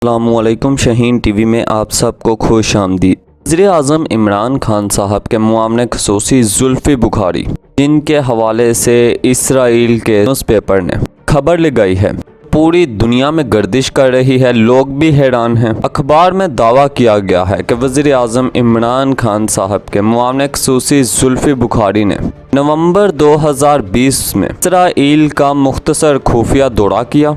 السلام علیکم، شاہین T V میں آپ سب کو خوش آمدید۔ وزیر اعظم عمران خان صاحب کے معاون خصوصی زلفی بخاری، جن کے حوالے سے اسرائیل کے نیوز پیپر نے خبر لگائی ہے، پوری دنیا میں گردش کر رہی ہے، لوگ بھی حیران ہیں۔ اخبار میں دعویٰ کیا گیا ہے کہ وزیر اعظم عمران خان صاحب کے معاون خصوصی زلفی بخاری نے نومبر 2020 میں اسرائیل کا مختصر خفیہ دورہ کیا،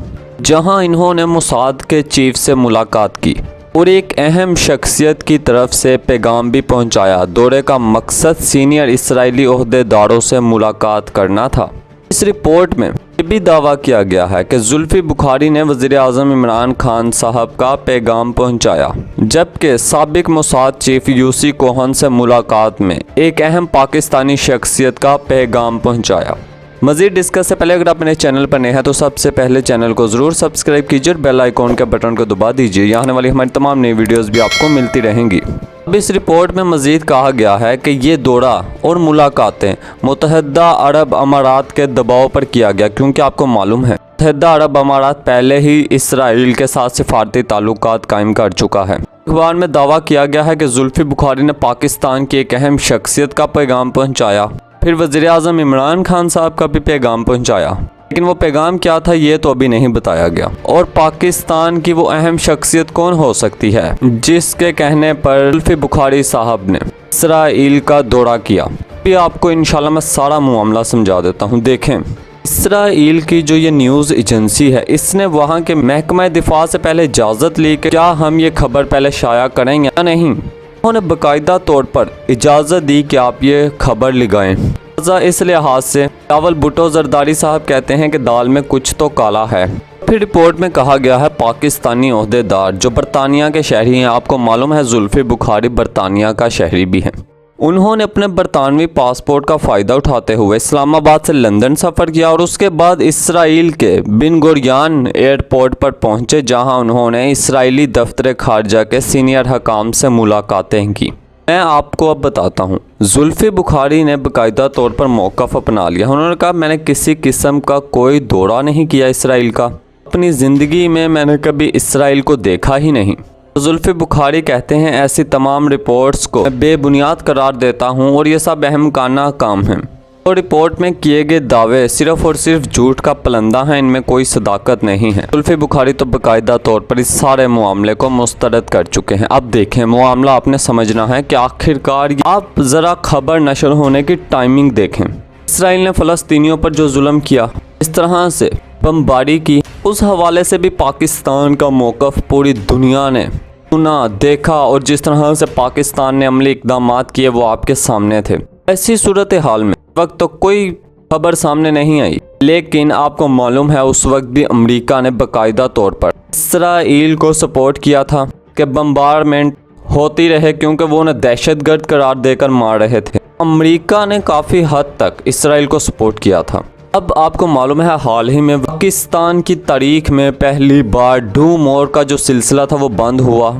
جہاں انہوں نے موساد کے چیف سے ملاقات کی اور ایک اہم شخصیت کی طرف سے پیغام بھی پہنچایا۔ دورے کا مقصد سینئر اسرائیلی عہدیداروں سے ملاقات کرنا تھا۔ اس رپورٹ میں یہ بھی دعویٰ کیا گیا ہے کہ زلفی بخاری نے وزیر اعظم عمران خان صاحب کا پیغام پہنچایا، جبکہ سابق موساد چیف یوسی کوہن سے ملاقات میں ایک اہم پاکستانی شخصیت کا پیغام پہنچایا۔ مزید ڈسکس سے پہلے اگر آپ میرے چینل پر نئے ہیں تو سب سے پہلے چینل کو ضرور سبسکرائب کیجیے اور بیل آئیکن کے بٹن کو دبا دیجیے، یہاں آنے والی ہماری تمام نئی ویڈیوز بھی آپ کو ملتی رہیں گی۔ اب اس رپورٹ میں مزید کہا گیا ہے کہ یہ دورہ اور ملاقاتیں متحدہ عرب امارات کے دباؤ پر کیا گیا، کیونکہ آپ کو معلوم ہے متحدہ عرب امارات پہلے ہی اسرائیل کے ساتھ سفارتی تعلقات قائم کر چکا ہے۔ اخبار میں دعویٰ کیا گیا ہے کہ زلفی بخاری نے پاکستان کی ایک اہم شخصیت کا پیغام پہنچایا، پھر وزیر اعظم عمران خان صاحب کا بھی پیغام پہنچایا، لیکن وہ پیغام کیا تھا یہ تو ابھی نہیں بتایا گیا۔ اور پاکستان کی وہ اہم شخصیت کون ہو سکتی ہے جس کے کہنے پر زلفی بخاری صاحب نے اسرائیل کا دورہ کیا؟ ابھی آپ کو انشاءاللہ میں سارا معاملہ سمجھا دیتا ہوں۔ دیکھیں، اسرائیل کی جو یہ نیوز ایجنسی ہے، اس نے وہاں کے محکمہ دفاع سے پہلے اجازت لی کہ کیا ہم یہ خبر پہلے شائع کریں یا نہیں۔ انہوں نے باقاعدہ طور پر اجازت دی کہ آپ یہ خبر لگائیں۔ اس لحاظ سے بلاول بھٹو زرداری صاحب کہتے ہیں کہ دال میں کچھ تو کالا ہے۔ پھر رپورٹ میں کہا گیا ہے پاکستانی عہدیدار جو برطانیہ کے شہری ہیں، آپ کو معلوم ہے زلفی بخاری برطانیہ کا شہری بھی ہیں، انہوں نے اپنے برطانوی پاسپورٹ کا فائدہ اٹھاتے ہوئے اسلام آباد سے لندن سفر کیا اور اس کے بعد اسرائیل کے بن گوریون ایئرپورٹ پر پہنچے، جہاں انہوں نے اسرائیلی دفتر خارجہ کے سینئر حکام سے ملاقاتیں کی۔ میں آپ کو اب بتاتا ہوں، زلفی بخاری نے باقاعدہ طور پر موقف اپنا لیا۔ انہوں نے کہا میں نے کسی قسم کا کوئی دورہ نہیں کیا اسرائیل کا، اپنی زندگی میں نے کبھی اسرائیل کو دیکھا ہی نہیں۔ زلفی بخاری کہتے ہیں ایسی تمام رپورٹس کو میں بے بنیاد قرار دیتا ہوں اور یہ سب احمقانہ کام ہیں، اور رپورٹ میں کیے گئے دعوے صرف اور صرف جھوٹ کا پلندہ ہیں، ان میں کوئی صداقت نہیں ہے۔ زلفی بخاری تو باقاعدہ طور پر اس سارے معاملے کو مسترد کر چکے ہیں۔ اب دیکھیں، معاملہ آپ نے سمجھنا ہے کہ آخرکار آپ ذرا خبر نشر ہونے کی ٹائمنگ دیکھیں۔ اسرائیل نے فلسطینیوں پر جو ظلم کیا، اس طرح سے بمباری کی، اس حوالے سے بھی پاکستان کا موقف پوری دنیا نے سنا، دیکھا، اور جس طرح سے پاکستان نے عملی اقدامات کیے وہ آپ کے سامنے تھے۔ ایسی صورتحال میں وقت تو کوئی خبر سامنے نہیں آئی، لیکن آپ کو معلوم ہے اس وقت بھی امریکہ نے باقاعدہ طور پر اسرائیل کو سپورٹ کیا تھا کہ بمبارمنٹ ہوتی رہے، کیونکہ وہ انہیں دہشت گرد قرار دے کر مار رہے تھے۔ امریکہ نے کافی حد تک اسرائیل کو سپورٹ کیا تھا۔ اب آپ کو معلوم ہے حال ہی میں پاکستان کی تاریخ میں پہلی بار ڈوم وار کا جو سلسلہ تھا وہ بند ہوا۔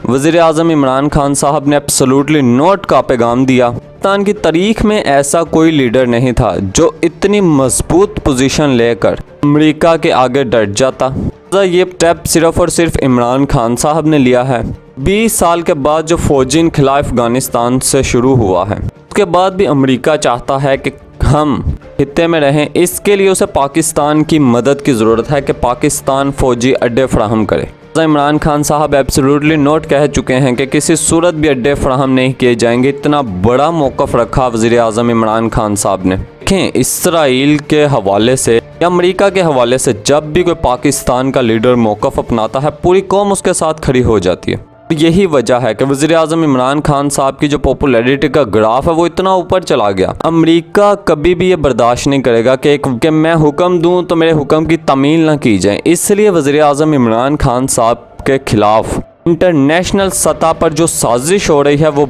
وزیر اعظم عمران خان صاحب نے ایبسولوٹلی نوٹ کا پیغام دیا۔ پاکستان کی تاریخ میں ایسا کوئی لیڈر نہیں تھا جو اتنی مضبوط پوزیشن لے کر امریکہ کے آگے ڈٹ جاتا۔ یہ اسٹیپ صرف اور صرف عمران خان صاحب نے لیا ہے۔ 20 سال کے بعد جو فوجی انخلا افغانستان سے شروع ہوا ہے، اس کے بعد بھی امریکہ چاہتا ہے کہ ہم خطے میں رہیں، اس کے لیے اسے پاکستان کی مدد کی ضرورت ہے کہ پاکستان فوجی اڈے فراہم کرے۔ عمران خان صاحب ایبسولوٹلی نوٹ کہہ چکے ہیں کہ کسی صورت بھی اڈے فراہم نہیں کیے جائیں گے۔ اتنا بڑا موقف رکھا وزیر اعظم عمران خان صاحب نے۔ دیکھیں، اسرائیل کے حوالے سے یا امریکہ کے حوالے سے جب بھی کوئی پاکستان کا لیڈر موقف اپناتا ہے، پوری قوم اس کے ساتھ کھڑی ہو جاتی ہے۔ یہی وجہ ہے کہ وزیر اعظم عمران خان صاحب کی جو پاپولیرٹی کا گراف ہے وہ اتنا اوپر چلا گیا۔ امریکہ کبھی بھی یہ برداشت نہیں کرے گا کہ میں حکم دوں تو میرے حکم کی تعمیل نہ کی جائے۔ اس لیے وزیر اعظم عمران خان صاحب کے خلاف انٹرنیشنل سطح پر جو سازش ہو رہی ہے وہ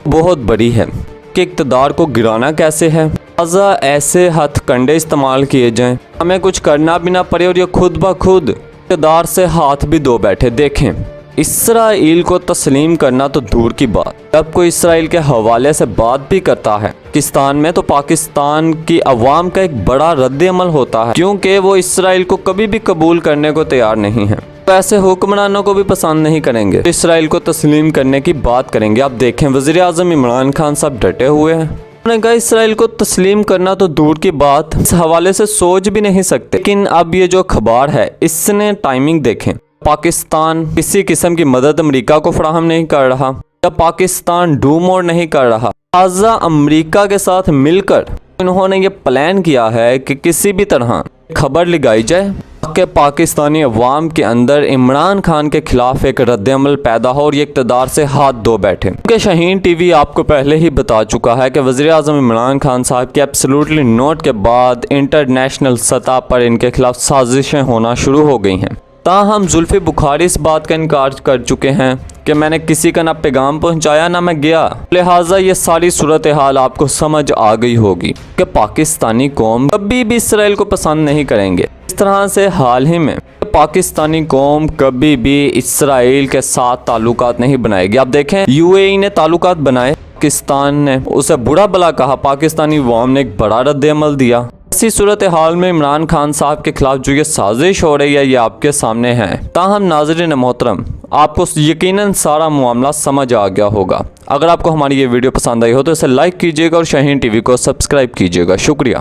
بہت بڑی ہے کہ اقتدار کو گرانا کیسے ہے، لہٰذا ایسے ہتھ کنڈے استعمال کیے جائیں، ہمیں کچھ کرنا بھی نہ پڑے اور یہ خود بخود اقتدار سے ہاتھ بھی دھو بیٹھے۔ دیکھیں، اسرائیل کو تسلیم کرنا تو دور کی بات، جب کوئی اسرائیل کے حوالے سے بات بھی کرتا ہے پاکستان میں، تو پاکستان کی عوام کا ایک بڑا رد عمل ہوتا ہے، کیونکہ وہ اسرائیل کو کبھی بھی قبول کرنے کو تیار نہیں ہے۔ تو ایسے حکمرانوں کو بھی پسند نہیں کریں گے، اسرائیل کو تسلیم کرنے کی بات کریں گے۔ آپ دیکھیں وزیر اعظم عمران خان صاحب ڈٹے ہوئے ہیں، انہوں نے کہا اسرائیل کو تسلیم کرنا تو دور کی بات، اس حوالے سے سوچ بھی نہیں سکتے۔ لیکن اب یہ جو خبر ہے اس نے ٹائمنگ دیکھیں، پاکستان کسی قسم کی مدد امریکہ کو فراہم نہیں کر رہا، یا پاکستان ڈو مور نہیں کر رہا، لہٰذا امریکہ کے ساتھ مل کر انہوں نے یہ پلان کیا ہے کہ کسی بھی طرح خبر لگائی جائے کہ پاکستانی عوام کے اندر عمران خان کے خلاف ایک رد عمل پیدا ہو اور یہ اقتدار سے ہاتھ دھو بیٹھے۔ کیونکہ شاہین ٹی وی آپ کو پہلے ہی بتا چکا ہے کہ وزیر اعظم عمران خان صاحب کے ایبسلوٹلی نوٹ کے بعد انٹرنیشنل سطح پر ان کے خلاف سازشیں ہونا شروع ہو گئی ہیں۔ تاہم زلفی بخاری اس بات کا انکار کر چکے ہیں کہ میں نے کسی کا نہ پیغام پہنچایا نہ میں گیا، لہٰذا یہ ساری صورتحال آپ کو سمجھ آ گئی ہوگی کہ پاکستانی قوم کبھی بھی اسرائیل کو پسند نہیں کریں گے۔ اس طرح سے حال ہی میں پاکستانی قوم کبھی بھی اسرائیل کے ساتھ تعلقات نہیں بنائے گی۔ آپ دیکھیں UAE نے تعلقات بنائے، پاکستان نے اسے برا بلا کہا، پاکستانی عوام نے ایک بڑا رد عمل دیا۔ اسی صورتحال میں عمران خان صاحب کے خلاف جو یہ سازش ہو رہی ہے یہ آپ کے سامنے ہے۔ تاہم ناظرین محترم، آپ کو یقیناً سارا معاملہ سمجھ آ گیا ہوگا۔ اگر آپ کو ہماری یہ ویڈیو پسند آئی ہو تو اسے لائک کیجیے گا اور شاہین ٹی وی کو سبسکرائب کیجیے گا۔ شکریہ۔